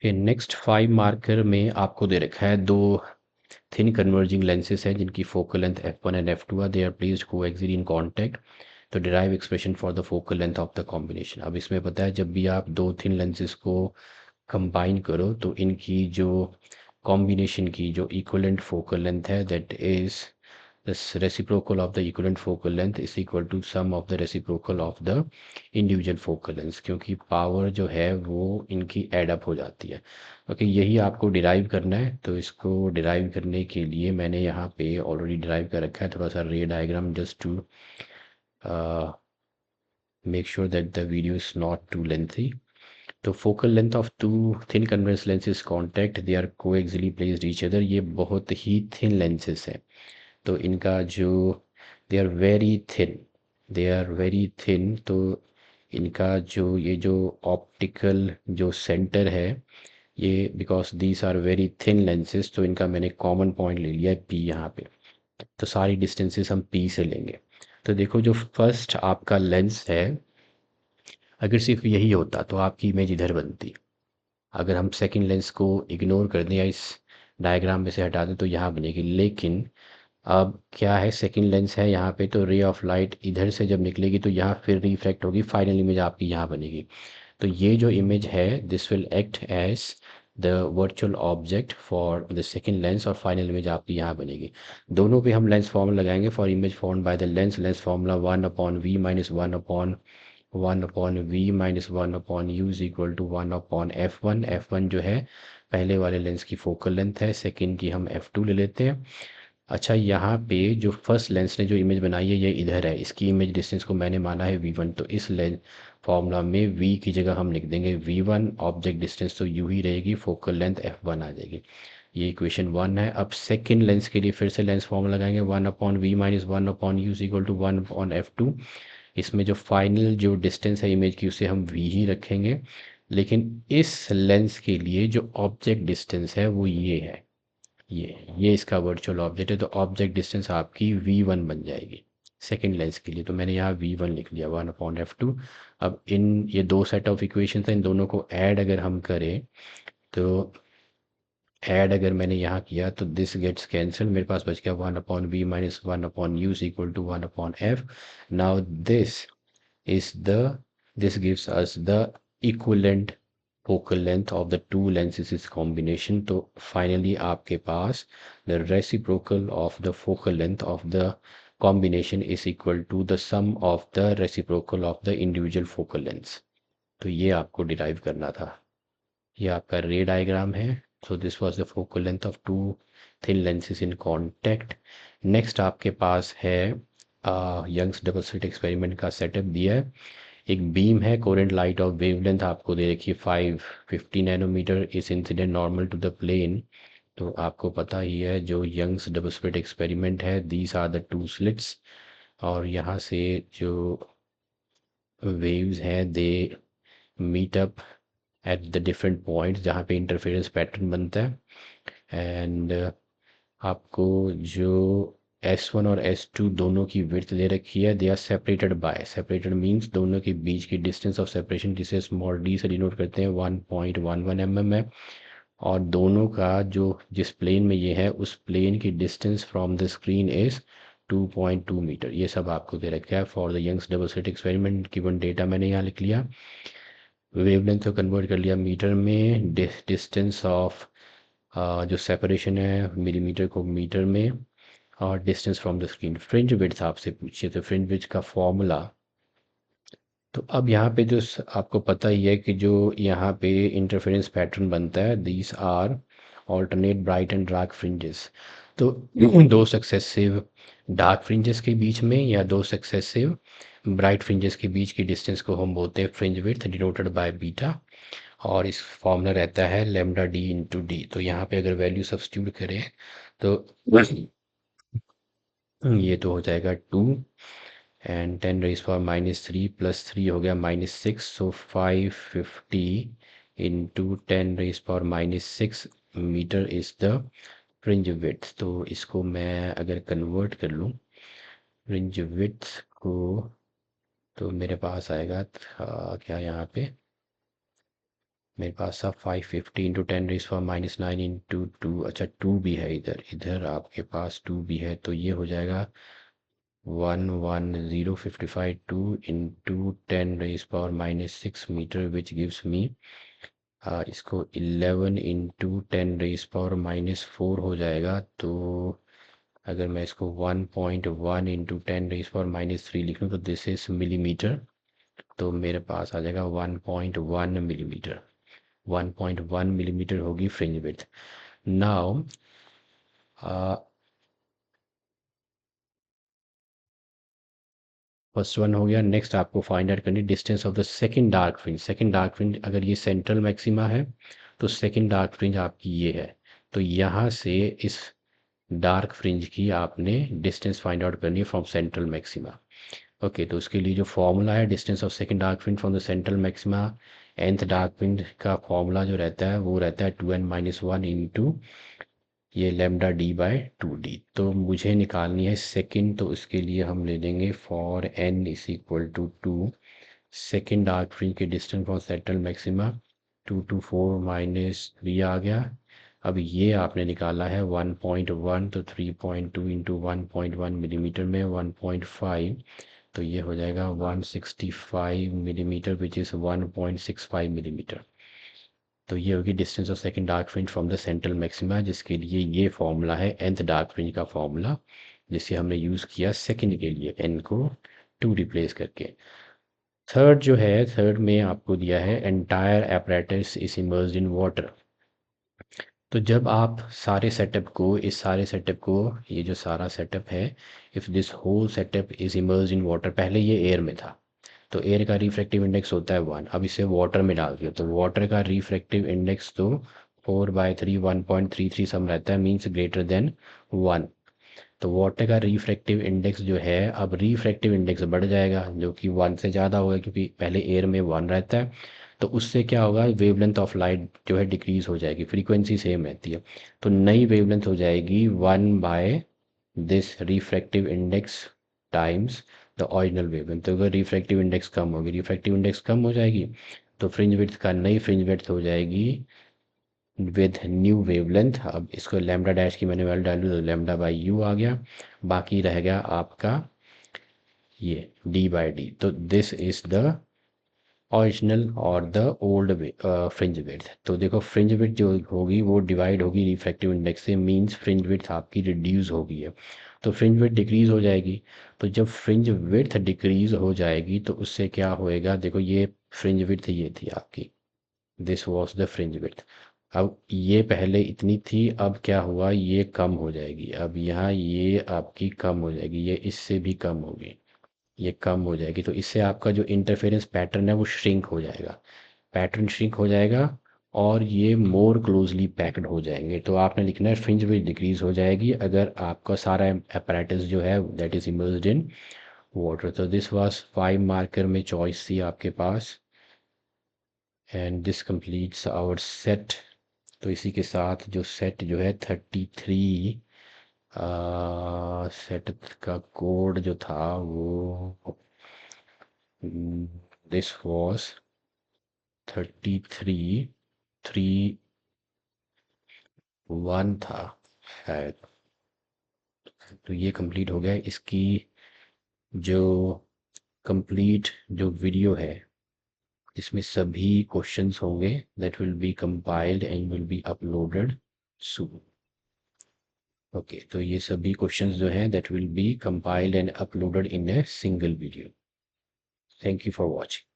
Next 5 marker में आपको दे रखा है दो थिन कन्वर्जिंग लेंसेज हैं जिनकी focal length f1 and f2 are, they are placed coaxially in contact. तो derive expression for the focal length of the combination. अब इसमें पता है जब भी आप दो थिन लेंसेज को कंबाइन करो तो इनकी जो कॉम्बिनेशन की जो इक्वलेंट फोकल लेंथ है that is the reciprocal of the equivalent focal length is equal to sum of the reciprocal of the individual focal length, क्योंकि पावर जो है वो इनकी एड अप हो जाती है। ओके, यही आपको डिराइव करना है। तो इसको डिराइव करने के लिए मैंने यहाँ पे ऑलरेडी डिराइव कर रखा है थोड़ा सा ray diagram just to make sure that the video is not too lengthy. तो focal length of two thin convex lenses contact, they are coaxially placed each other. ये बहुत ही थिन लेंसेज हैं तो इनका जो दे आर वेरी थिन। तो इनका जो ये जो ऑप्टिकल जो सेंटर है ये because these are very thin lenses तो इनका मैंने कॉमन पॉइंट ले लिया है पी यहाँ पे। तो सारी डिस्टेंसेस हम पी से लेंगे। तो देखो जो फर्स्ट आपका लेंस है अगर सिर्फ यही होता तो आपकी इमेज इधर बनती। अगर हम सेकंड लेंस को इग्नोर कर दें या इस डायग्राम में से हटा दें तो यहाँ बनेगी। लेकिन अब क्या है, सेकंड लेंस है यहाँ पे तो रे ऑफ लाइट इधर से जब निकलेगी तो यहाँ फिर रिफ्लेक्ट होगी, फाइनल इमेज आपकी यहाँ बनेगी। तो ये जो इमेज है this will act as the virtual object for the second lens और फाइनल इमेज आपकी यहाँ बनेगी। दोनों पे हम लेंस फॉर्मूला लगाएंगे for image form by the lens formula 1/v-1/v-1/u is equal to 1/f1। f1 जो है पहले वाले लेंस की फोकल लेंथ है, सेकंड की हम f2 ले लेते हैं। अच्छा, यहाँ पे जो फर्स्ट लेंस ने जो इमेज बनाई है ये इधर है, इसकी इमेज डिस्टेंस को मैंने माना है v1। तो इस लेंस फॉर्मूला में v की जगह हम लिख देंगे v1, ऑब्जेक्ट डिस्टेंस तो u ही रहेगी, फोकल लेंथ f1 आ जाएगी। ये इक्वेशन 1 है। अब सेकंड लेंस के लिए फिर से लेंस फॉर्मूला लगाएंगे 1/v-1/u is equal to 1/f2। इसमें जो फाइनल जो डिस्टेंस है इमेज की उसे हम v ही रखेंगे, लेकिन इस लेंस के लिए जो ऑब्जेक्ट डिस्टेंस है वो ये है, ये इसका वर्चुअल ऑब्जेक्ट है। तो ऑब्जेक्ट डिस्टेंस आपकी v1 बन जाएगी सेकंड लेंस के लिए। तो मैंने यहाँ v1 लिख लिया 1/f2। अब इन ये दो सेट ऑफ इक्वेशन हैं, इन दोनों को ऐड अगर हम करें तो ऐड अगर मैंने यहाँ किया तो दिस गेट्स कैंसिल, मेरे पास बच गया 1/v-1/u is equal to 1/f। Now is the this gives us the equivalent focal length of the two lenses is combination। तो finally आपके पास the reciprocal of the focal length of the combination is equal to the sum of the reciprocal of the individual focal lengths। तो ये आपको derive करना था। ये आपका ray diagram है। So this was the focal length of two thin lenses in contact. Next आपके पास है यंग्स डबल स्लिट एक्सपेरिमेंट का सेटअप दिया है। एक बीम है, कोरेंट लाइट ऑफ वेवलेंथ आपको दे रखी है 550 नैनोमीटर, इस incident normal to the plane. तो आपको पता ही है जो यंग्स डबल स्लिट एक्सपेरिमेंट है these are the two slits, और यहाँ से जो वेव्स हैं they meet up at the different points जहाँ पे इंटरफेरेंस पैटर्न बनता है। एंड आपको जो S1 और S2 दोनों की विड्थ दे रखी है, they are separated by, separated means दोनों के बीच की डिस्टेंस ऑफ सेपरेशन जिसे स्मॉल d से डिनोट करते हैं 1.11 mm है। और दोनों का जो जिस प्लेन में ये है उस प्लेन की distance from the screen is 2.2 metre. ये सब आपको दे रखा है for the Young's double slit experiment. Given data मैंने यहाँ लिख लिया, वेवलेंथ को कन्वर्ट कर लिया मीटर में, डिस्टेंस ऑफ जो सेपरेशन है मिलीमीटर को मीटर में, और distance from the screen. Fringe width आपसे पूछिए तो फ्रिंज विड्थ का फॉर्मूला। तो अब यहाँ पे जो आपको पता ही है कि जो यहाँ पे इंटरफेरेंस पैटर्न बनता है these are alternate bright and dark fringes. तो दो सक्सेसिव डार्क फ्रिंजेस के बीच में या दो सक्सेसिव ब्राइट फ्रिंजेस के बीच की डिस्टेंस को हम बोलते हैं fringe width denoted by beta, और इस फॉर्मूला रहता है लेमडा डी इंटू डी। तो यहाँ पे अगर वैल्यू सब्स्टिट्यूट करें तो ये तो हो जाएगा 2 एंड 10⁻³ प्लस 3 हो गया -6। So 550 into 10⁻⁻6 metre is the fringe width. तो इसको मैं अगर कन्वर्ट कर लूँ फ्रिंज विड्थ को तो मेरे पास आएगा क्या यहाँ पे मेरे पास था 550 इंटू 10⁻⁹ इंटू 2। अच्छा 2 भी है इधर, इधर आपके पास 2 भी है, तो ये हो जाएगा 11055 2 into 10⁻⁻6 metre which gives me इसको 11 इंटू 10⁻⁻4 हो जाएगा। तो अगर मैं इसको 1.1 इंटू 10⁻⁻3 लिखूँ तो दिस इज मिलीमीटर, तो मेरे पास आ जाएगा 1.1 मिलीमीटर। 1.1 मिलीमीटर होगी fringe width. Now first one हो गया। नेक्स्ट आपको फाइंड आउट करनी distance of the second dark fringe. Second dark fringe अगर ये सेंट्रल मैक्सिमा है तो सेकंड डार्क फ्रिंज आपकी ये है, तो यहाँ से इस डार्क फ्रिंज की आपने डिस्टेंस फाइंड आउट करनी है फ्रॉम सेंट्रल मैक्सिमा। ओके, तो उसके लिए जो फॉर्मूला है distance of second dark fringe from the central maxima nth dark fringe का फॉर्मूला जो रहता है वो रहता है 2n-1 इंटू ये लेमडा डी बाय 2d। तो मुझे निकालनी है सेकंड, तो उसके लिए हम ले लेंगे for n is equal to 2 second dark fringe के distance from central maxima 2 to 4 -3 आ गया। अब ये आपने निकाला है 1.1, तो 3.2 इंटू 1.1 मिलीमीटर में 1.5, तो ये हो जाएगा 165 मिलीमीटर विच इज़ 1.65 मिलीमीटर। तो ये होगी distance of second dark fringe from the central maxima, जिसके लिए ये फॉर्मूला है nth डार्क फ्रिंज का फॉर्मूला, जिसे हमने यूज़ किया सेकंड के लिए n को 2 रिप्लेस करके। थर्ड जो है, थर्ड में आपको दिया है entire apparatus is immersed in water. तो जब आप सारे सेटअप को, इस सारे सेटअप को, ये जो सारा सेटअप है, if this whole setup is immersed in water, पहले ये एयर में था तो एयर का रिफ्रैक्टिव इंडेक्स होता है 1, अब इसे वाटर में डाल दिया तो वाटर का रिफ्रैक्टिव इंडेक्स तो 4/3 1.33 सम रहता है, मीन्स ग्रेटर देन 1। तो वाटर का रिफ्रैक्टिव इंडेक्स जो है, अब रिफ्रैक्टिव इंडेक्स बढ़ जाएगा जो कि 1 से ज़्यादा होगा, क्योंकि पहले एयर में 1 रहता है। तो उससे क्या होगा, वेवलेंथ ऑफ लाइट जो है डिक्रीज हो जाएगी, फ्रीक्वेंसी सेम रहती है, तो नई वेवलेंथ हो जाएगी 1 this refractive index times the original wavelength. तो अगर रिफ्रैक्टिव इंडेक्स कम होगी, रिफ्रैक्टिव इंडेक्स कम हो जाएगी, तो फ्रिंज विड्थ का नई फ्रिंज विड्थ हो जाएगी विद न्यू वेवलेंथ। अब इसको लैम्डा डैश की मैंने वैल्यू डाली तो लैम्डा बाई यू आ गया, बाकी रह गया आपका ये डी बाई डी। तो दिस इज द ओरिजिनल और द ओल्ड फ्रिंज विड्थ। तो देखो फ्रिंज विड्थ जो होगी वो डिवाइड होगी रिफ्रैक्टिव इंडेक्स से, मींस फ्रिंज विड्थ आपकी रिड्यूस हो गई है, तो फ्रिंज विड्थ डिक्रीज हो जाएगी। तो जब फ्रिंज विड्थ डिक्रीज हो जाएगी तो उससे क्या होएगा, देखो ये फ्रिंज विड्थ ये थी आपकी, this was the fringe width. अब ये पहले इतनी थी, अब क्या हुआ, ये कम हो जाएगी, अब यहाँ ये आपकी कम हो जाएगी, ये इससे भी कम होगी, ये कम हो जाएगी, तो इससे आपका जो इंटरफेरेंस पैटर्न है वो श्रिंक हो जाएगा, पैटर्न श्रिंक हो जाएगा और ये मोर क्लोजली पैक्ड हो जाएंगे। तो आपने लिखना है फ्रिंज विड्थ डिक्रीज हो जाएगी अगर आपका सारा apparatus जो है that is immersed in water. तो दिस वाज 5 मार्कर में चॉइस थी आपके पास, and this completes our set. तो इसी के साथ जो सेट जो है 33 सेट का कोड जो था वो दिस वॉज 33 3 1 था शायद। तो ये कंप्लीट हो गया, इसकी जो कंप्लीट जो वीडियो है इसमें सभी क्वेश्चंस होंगे that will be compiled and will be uploaded soon. Okay, तो ये सभी क्वेश्चंस जो हैं that will be compiled and uploaded in a single video. Thank you for watching.